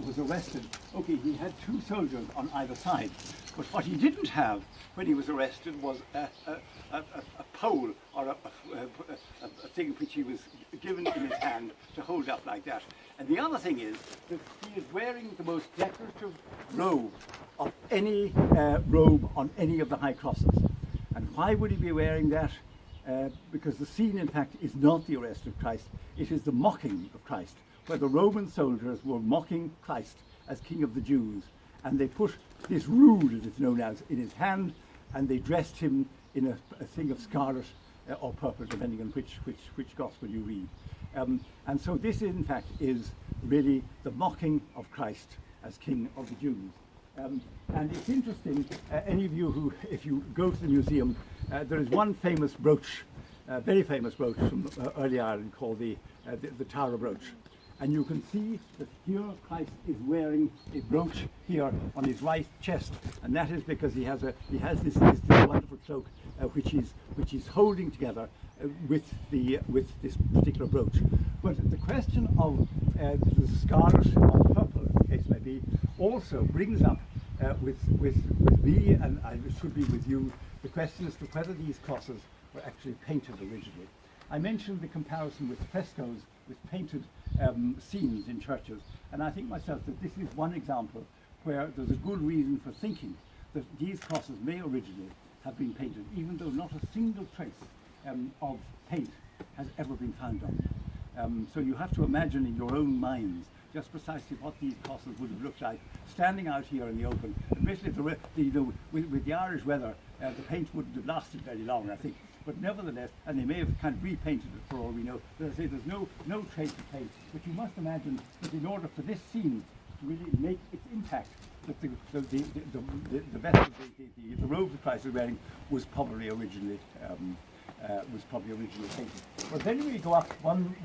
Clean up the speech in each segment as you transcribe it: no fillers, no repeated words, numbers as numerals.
was arrested, okay, he had two soldiers on either side, but what he didn't have when he was arrested was a pole or a thing which he was given in his hand to hold up like that. And the other thing is that he is wearing the most decorative robe of any robe on any of the high crosses. And why would he be wearing that? Because the scene, in fact, is not the arrest of Christ, it is the mocking of Christ, where the Roman soldiers were mocking Christ as King of the Jews, and they put this rood, as it's known as, in his hand, and they dressed him in a thing of scarlet or purple, depending on which gospel you read. And so this, in fact, is really the mocking of Christ as King of the Jews. And it's interesting, any of you who, if you go to the museum, there is one famous brooch, very famous brooch from early Ireland called the Tara brooch. And you can see that here Christ is wearing a brooch here on his right chest, and that is because he has this wonderful cloak which he's holding together with this particular brooch. But the question of the scarlet or purple, as the case may be, also brings up with me, and it should be with you, the question as to whether these crosses were actually painted originally. I mentioned the comparison with frescoes, with painted scenes in churches, and I think myself that this is one example where there's a good reason for thinking that these crosses may originally have been painted, even though not a single trace of paint has ever been found on them. So you have to imagine in your own minds just precisely what these crosses would have looked like standing out here in the open. And basically, with the Irish weather, the paint wouldn't have lasted very long, I think. But nevertheless, and they may have kind of repainted it for all we know. But I say there's no trace of paint. But you must imagine that in order for this scene to really make its impact, that the vest, the robe that Christ was wearing was probably originally painted. But then we go up one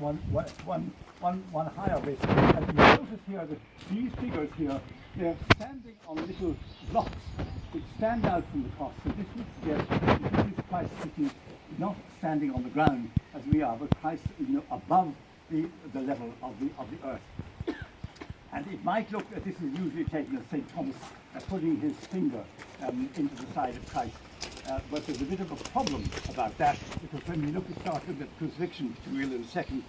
higher bit, and you notice here that these figures here, they're standing on little blocks which stand out from the cross. So this would suggest that this is Christ sitting, not standing on the ground as we are, but Christ, above the level of the earth. And it might look that this is usually taken as St. Thomas putting his finger into the side of Christ. But there's a bit of a problem about that, because when we start looking at crucifixion, which we will in a second,